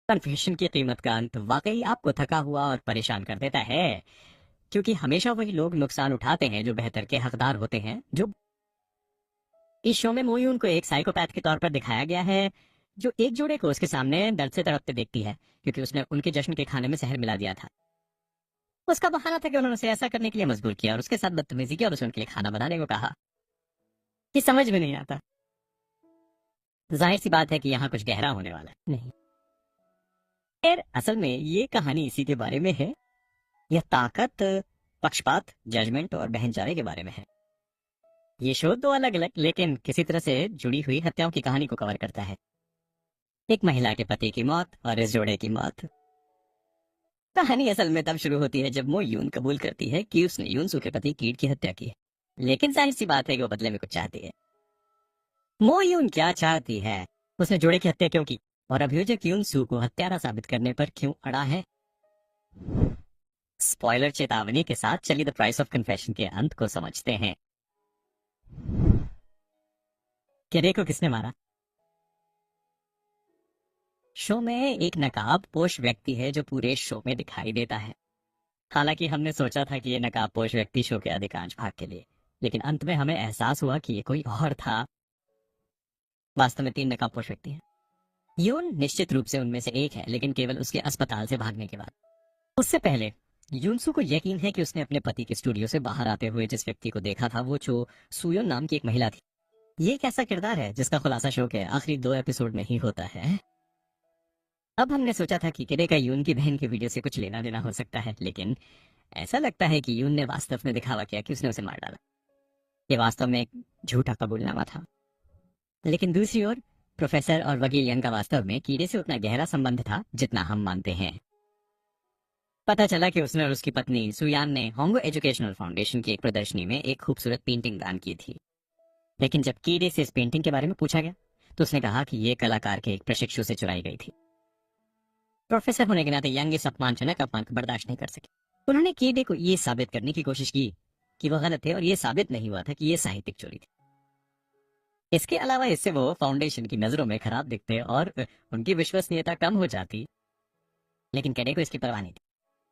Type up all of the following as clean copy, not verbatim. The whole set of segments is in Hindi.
कन्फेशन की कीमत का अंत वाकई आपको थका हुआ और परेशान कर देता है, क्योंकि हमेशा वही लोग नुकसान उठाते हैं जो बेहतर के हकदार होते हैं। जो इस शो में मोयून को एक साइकोपैथ के तौर पर दिखाया गया है, जो एक जोड़े को उसके सामने दर्द से तड़पते देखती है क्योंकि उसने उनके जश्न के खाने में जहर मिला दिया था। उसका बहाना था कि उन्होंने उसे ऐसा करने के लिए मजबूर किया और उसके साथ बदतमीजी की और उसे उनके लिए खाना बनाने को कहा। ये समझ में नहीं आता। जाहिर सी बात है कि यहाँ कुछ गहरा होने वाला है। नहीं, खैर असल में ये कहानी इसी के बारे में है। यह ताकत, पक्षपात, जजमेंट और बहनचारे के बारे में है। ये शो दो अलग अलग लेकिन किसी तरह से जुड़ी हुई हत्याओं की कहानी को कवर करता है। एक महिला के पति की मौत और इस जोड़े की मौत। कहानी असल में तब शुरू होती है जब मो यून कबूल करती है कि उसने यूनसू के पति कीट की हत्या की है, लेकिन जाहिर सी बात है कि वो बदले में कुछ चाहती है। मो यून क्या चाहती है, उसने जोड़े की हत्या क्यों की और अभियोजक यूनसू को हत्यारा साबित करने पर क्यों अड़ा है। स्पॉइलर चेतावनी के साथ चलिए द प्राइस ऑफ कन्फेशन के अंत को समझते हैं। केरे को किसने मारा? शो में एक नकाबपोश व्यक्ति है जो पूरे शो में दिखाई देता है। हालांकि हमने सोचा था कि ये नकाबपोश व्यक्ति शो के अधिकांश भाग के लिए, लेकिन अंत में हमें एहसास हुआ कि ये कोई और था। वास्तव में 3 नकाबपोश व्यक्ति हैं। यून निश्चित रूप से उनमें से एक है, लेकिन केवल उसके अस्पताल से भागने के बाद। उससे पहले यूनसू को यकीन है कि उसने अपने पति के स्टूडियो से बाहर आते हुए जिस व्यक्ति को देखा था वो चो सुयोन नाम की एक महिला थी। ये एक ऐसा किरदार है जिसका खुलासा शो के आखिरी 2 एपिसोड में ही होता है। अब हमने सोचा था कि किरे का यून की बहन के वीडियो से कुछ लेना देना हो सकता है, लेकिन ऐसा लगता है कि यून ने वास्तव में दिखावा किया कि उसने उसे मार डाला। ये वास्तव में एक झूठा कबूलनामा था। लेकिन दूसरी ओर प्रोफेसर और वकील यंग का वास्तव में कीड़े से उतना गहरा संबंध था जितना हम मानते हैं। पता चला कि उसने और उसकी पत्नी सुयान ने होंगो एजुकेशनल फाउंडेशन की एक प्रदर्शनी में एक खूबसूरत पेंटिंग दान की थी, लेकिन जब कीड़े से इस पेंटिंग के बारे में पूछा गया तो उसने कहा कि ये कलाकार के एक प्रशिक्षु से चुराई गई थी। प्रोफेसर होने के नाते यंग इस अपमानजनक अपमान को बर्दाश्त नहीं कर सके। उन्होंने कीड़े को ये साबित करने की कोशिश की कि वह गलत थे और ये साबित नहीं हुआ था कि ये साहित्यिक चोरी थी। इसके अलावा इससे वो फाउंडेशन की नजरों में खराब दिखते और उनकी विश्वसनीयता कम हो जाती, लेकिन केडे को इसकी परवाह नहीं थी।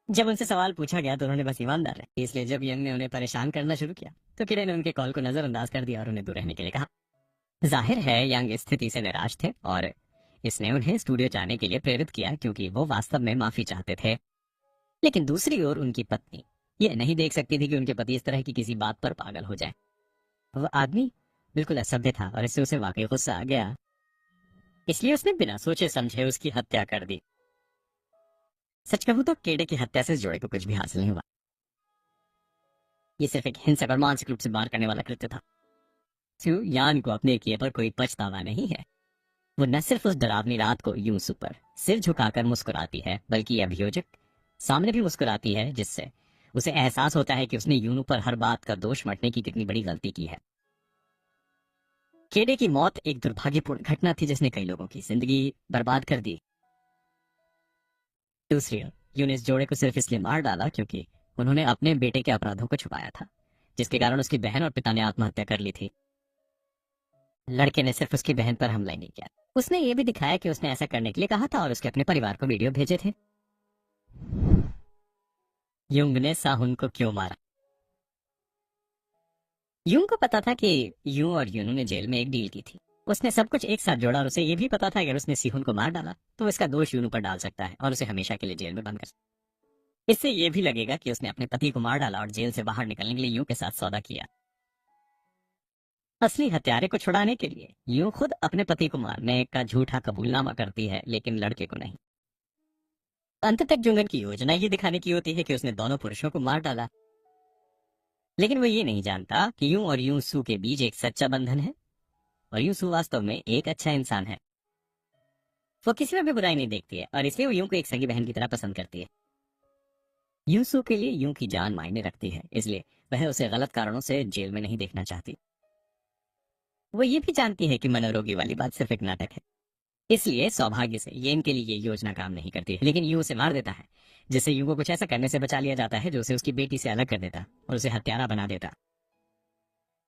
जब उनसे सवाल पूछा गया तो उन्होंने बस ईमानदार रहे। इसलिए जब यंग ने उन्हें परेशान करना शुरू किया तो केडे ने उनके कॉल को नजरअंदाज कर दिया और उन्हें दूर रहने के लिए कहा। जाहिर है यंग इस स्थिति से निराश थे और इसने उन्हें स्टूडियो जाने के लिए प्रेरित किया क्योंकि वो वास्तव में माफी चाहते थे। लेकिन दूसरी ओर उनकी पत्नी ये नहीं देख सकती थी कि उनके पति इस तरह की किसी बात पर पागल हो जाए। वह आदमी बिल्कुल असभ्य था और इससे उसे वाकई गुस्सा आ गया, इसलिए उसने बिना सोचे समझे उसकी हत्या कर दी। सच कहूं तो केडे की हत्या से इस जोड़े को कुछ भी हासिल नहीं हुआ। ये सिर्फ एक हिंसक और मानसिक रूप से मार करने वाला कृत्य था। सु यान को अपने किए पर कोई पछतावा नहीं है। वो न सिर्फ उस डरावनी रात को यूसु पर सिर झुकाकर मुस्कुराती है, बल्कि अभियोजक सामने भी मुस्कुराती है, जिससे उसे एहसास होता है कि उसने यूनु पर हर बात का दोष मटने की कितनी बड़ी गलती की है। केडे की मौत एक दुर्भाग्यपूर्ण घटना थी जिसने कई लोगों की जिंदगी बर्बाद कर दी। दूसरी ओर यून इस जोड़े को सिर्फ इसलिए मार डाला क्योंकि उन्होंने अपने बेटे के अपराधों को छुपाया था, जिसके कारण उसकी बहन और पिता ने आत्महत्या कर ली थी। लड़के ने सिर्फ उसकी बहन पर हमला ही नहीं किया, उसने ये भी दिखाया कि उसने ऐसा करने के लिए कहा था और उसके अपने परिवार को वीडियो भेजे थे। युंग ने साहुन को क्यों मारा? युंग को पता था कि यू और यूनू ने जेल में एक डील की थी। उसने सब कुछ एक साथ जोड़ा और उसे ये भी पता था अगर उसने सिहुन को मार डाला तो इसका दोष यूनू पर डाल सकता है और उसे हमेशा के लिए जेल में बंद कर सकता है। इससे ये भी लगेगा कि उसने अपने पति को मार डाला और जेल से बाहर निकलने के लिए यू के साथ सौदा किया। असली हत्यारे को छुड़ाने के लिए यूं खुद अपने पति को मारने का झूठा कबूलनामा करती है, लेकिन लड़के को नहीं। अंत तक जुंगन की योजना ये दिखाने की होती है कि उसने दोनों पुरुषों को मार डाला, लेकिन वो ये नहीं जानता कि यूं और यूं सू के बीच एक सच्चा बंधन है और यूं सू वास्तव में एक अच्छा इंसान है। वो किसी में भी बुराई नहीं देखती है और इसलिए वो यूं को एक सगी बहन की तरह पसंद करती है। यूं सू के लिए यूं की जान मायने रखती है, इसलिए वह उसे गलत कारणों से जेल में नहीं देखना चाहती। वो ये भी जानती है कि मनोरोगी वाली बात सिर्फ एक नाटक है, इसलिए सौभाग्य से ये इनके लिए ये योजना काम नहीं करती है। लेकिन यूं उसे मार देता है, जिससे यूं को कुछ ऐसा करने से बचा लिया जाता है जो उसे उसकी बेटी से अलग कर देता और उसे हत्यारा बना देता।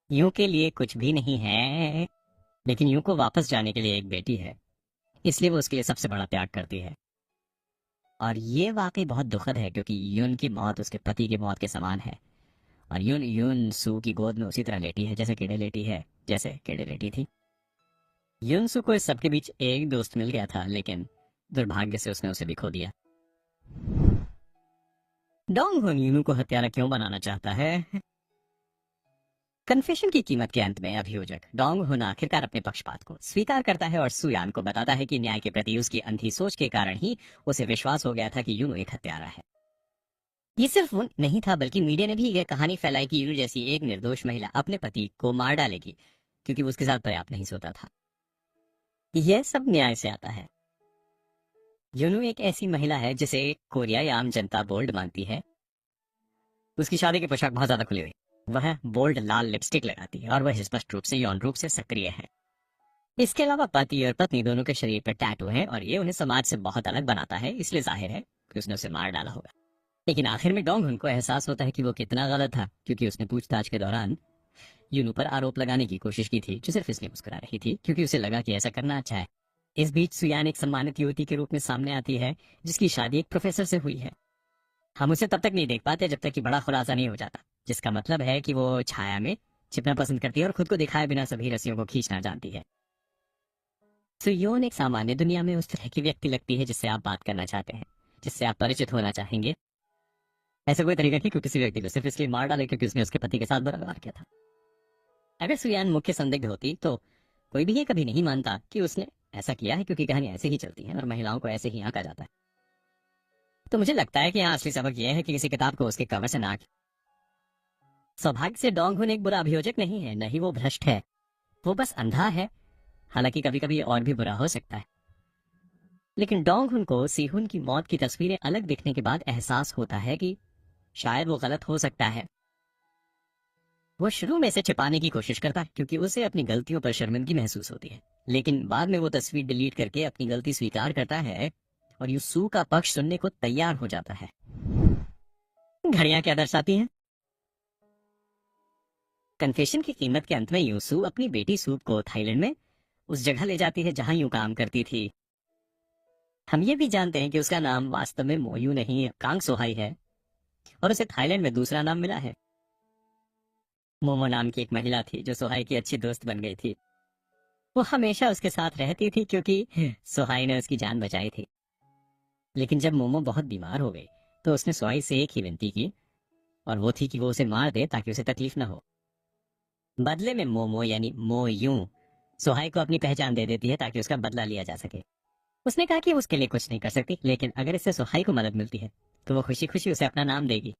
यूं के लिए कुछ भी नहीं है, लेकिन यूं को वापस जाने के लिए एक बेटी है, इसलिए वो उसके लिए सबसे बड़ा त्याग करती है। और ये वाकई बहुत दुखद है क्योंकि यून की मौत उसके पति की मौत के समान है। और यून यून सू की गोद में उसी तरह लेटी है जैसे कीड़े लेटी थी। यून सू को इस सबके बीच एक दोस्त मिल गया था, लेकिन दुर्भाग्य से उसने उसे भी खो दिया। डोंग हुन यूनू को हत्यारा क्यों बनाना चाहता है? कन्फेशन की कीमत के अंत में अभियोजक डोंग हुन आखिरकार अपने पक्षपात को स्वीकार करता है और सुयान को बताता है कि न्याय के प्रति उसकी अंधी सोच के कारण ही उसे विश्वास हो गया था कि यूनू एक हत्यारा है। ये सिर्फ वो नहीं था, बल्कि मीडिया ने भी यह कहानी फैलाई कि यूनू जैसी एक निर्दोष महिला अपने पति को मार डालेगी क्योंकि वो उसके साथ पर्याप्त नहीं सोता था। यह सब न्याय से आता है। यूनू एक ऐसी महिला है जिसे कोरिया या आम जनता बोल्ड मानती है। उसकी शादी की पोशाक बहुत ज्यादा खुली हुई, वह बोल्ड लाल लिपस्टिक लगाती है और वह स्पष्ट रूप से यौन रूप से सक्रिय है। इसके अलावा पति और पत्नी दोनों के शरीर पर टैटू है और ये उन्हें समाज से बहुत अलग बनाता है, इसलिए जाहिर है कि उसने उसे मार डाला होगा। लेकिन आखिर में डोंग हुन को एहसास होता है कि वो कितना गलत था, क्योंकि उसने पूछताछ के दौरान यूनू पर आरोप लगाने की कोशिश की थी, जो सिर्फ इसलिए मुस्कुरा रही थी क्योंकि उसे लगा कि ऐसा करना अच्छा है। इस बीच सुयान एक सम्मानित युवती के रूप में सामने आती है जिसकी शादी एक प्रोफेसर से हुई है। हम उसे तब तक नहीं देख पाते जब तक कि बड़ा खुलासा नहीं हो जाता, जिसका मतलब है कि वो छाया में छिपना पसंद करती है और खुद को दिखाए बिना सभी रस्सियों को खींचना जानती है। सुयोन एक सामान्य दुनिया में उस तरह की व्यक्ति लगती है जिससे आप बात करना चाहते हैं, जिससे आप परिचित होना चाहेंगे। ऐसा कोई तरीका नहीं कि किसी व्यक्ति को सिर्फ इसलिए मार डाले क्योंकि उसने उसके पति के साथ बुरा व्यवहार किया था। अगर सुयान मुख्य संदिग्ध होती तो कोई भी ये कभी नहीं मानता कि उसने ऐसा किया है, क्योंकि कहानी ऐसे ही चलती है और महिलाओं को ऐसे ही आंका जाता है। तो मुझे लगता है कि यहाँ असली सबक यह है कि किसी किताब को उसके कवर से ना। सौभाग्य से डोंग हुन एक बुरा अभियोजक नहीं है, नहीं वो भ्रष्ट है, वो बस अंधा है। हालांकि कभी कभी और भी बुरा हो सकता है। लेकिन डोंग हुन को सीहुन की मौत की तस्वीरें अलग दिखने के बाद एहसास होता है कि शायद वो गलत हो सकता है। वो शुरू में से छिपाने की कोशिश करता है क्योंकि उसे अपनी गलतियों पर शर्मिंदगी महसूस होती है, लेकिन बाद में वो तस्वीर डिलीट करके अपनी गलती स्वीकार करता है और यूसू का पक्ष सुनने को तैयार हो जाता है। घड़ियां क्या दर्शाती हैं? कन्फेशन की कीमत के अंत में यूसू अपनी बेटी सूप को थाईलैंड में उस जगह ले जाती है जहां यूं काम करती थी। हम ये भी जानते हैं कि उसका नाम वास्तव में मोयू नहीं, कांग सोहाई है और उसे थाईलैंड में दूसरा नाम मिला है। मोमो नाम की एक महिला थी जो सोहाई की अच्छी दोस्त बन गई थी। वो हमेशा उसके साथ रहती थी क्योंकि सोहाई ने उसकी जान बचाई थी। लेकिन जब मोमो बहुत बीमार हो गई तो उसने सोहाई से एक ही विनती की, और वो थी कि वो उसे मार दे ताकि उसे तकलीफ न हो। बदले में मोमो यानी मोयू सोहाई को अपनी पहचान दे देती है ताकि उसका बदला लिया जा सके। उसने कहा कि उसके लिए कुछ नहीं कर सकती, लेकिन अगर इससे सोहाई को मदद मिलती है तो वो खुशी खुशी उसे अपना नाम देगी।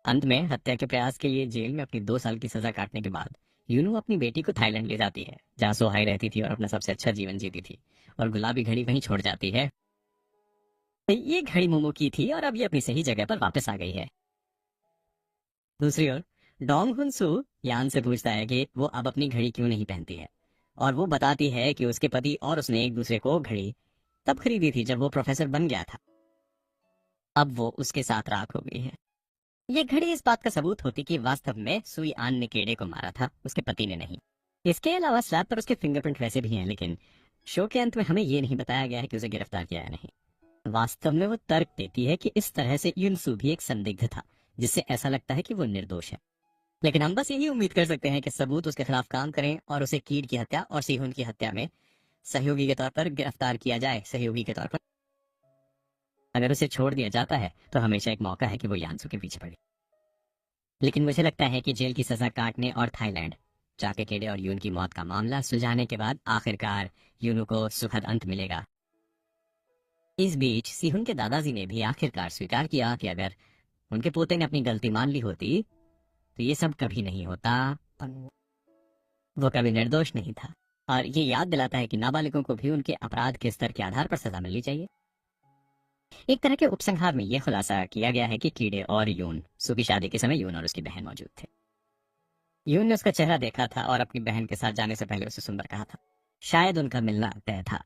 अंत में हत्या के प्रयास के लिए जेल में अपनी 2 साल की सजा काटने के बाद यूनू अपनी बेटी को थाईलैंड ले जाती है जहाँ सोहाई रहती थी और अपना सबसे अच्छा जीवन जीती थी, और गुलाबी घड़ी वहीं छोड़ जाती है। ये घड़ी मोमो की थी और अब ये अपनी सही जगह पर वापस आ गई है। दूसरी ओर डोंग हुन सू यान से पूछता है कि वो अब अपनी घड़ी क्यों नहीं पहनती है, और वो बताती है कि उसके पति और उसने एक दूसरे को घड़ी तब खरीदी थी जब वो प्रोफेसर बन गया था। अब वो उसके साथ राख हो गई है। ये घड़ी इस बात का सबूत होती कि वास्तव में सुई आन ने कीड़े को मारा था, उसके पति ने नहीं। इसके अलावा स्लैब पर उसके फिंगरप्रिंट वैसे भी हैं, लेकिन शो के अंत में हमें ये नहीं बताया गया है कि उसे गिरफ्तार किया या नहीं। वास्तव में वो तर्क देती है कि इस तरह से युनसू भी एक संदिग्ध था, जिससे ऐसा लगता है कि वो निर्दोष है। लेकिन हम बस यही उम्मीद कर सकते हैं कि सबूत उसके खिलाफ काम करें और उसे कीड की हत्या और सीहुन की हत्या में सहयोगी के तौर पर गिरफ्तार किया जाए। सहयोगी के तौर पर अगर उसे छोड़ दिया जाता है तो हमेशा एक मौका है कि वो यानसू के पीछे पड़े। लेकिन मुझे लगता है कि जेल की सजा काटने और थाईलैंड जाके केडे और यून की मौत का मामला सुलझाने के बाद आखिरकार यूनू को सुखद अंत मिलेगा। इस बीच सीहुन के दादाजी ने भी आखिरकार स्वीकार किया कि अगर उनके पोते ने अपनी गलती मान ली होती तो ये सब कभी नहीं होता, पर वो कभी निर्दोष नहीं था। और ये याद दिलाता है कि नाबालिगों को भी उनके अपराध के स्तर के आधार पर सजा मिलनी चाहिए। एक तरह के उपसंहार में यह खुलासा किया गया है कि कीड़े और यून सू की शादी के समय यून और उसकी बहन मौजूद थे। यून ने उसका चेहरा देखा था और अपनी बहन के साथ जाने से पहले उसे सुंदर कहा था। शायद उनका मिलना तय था।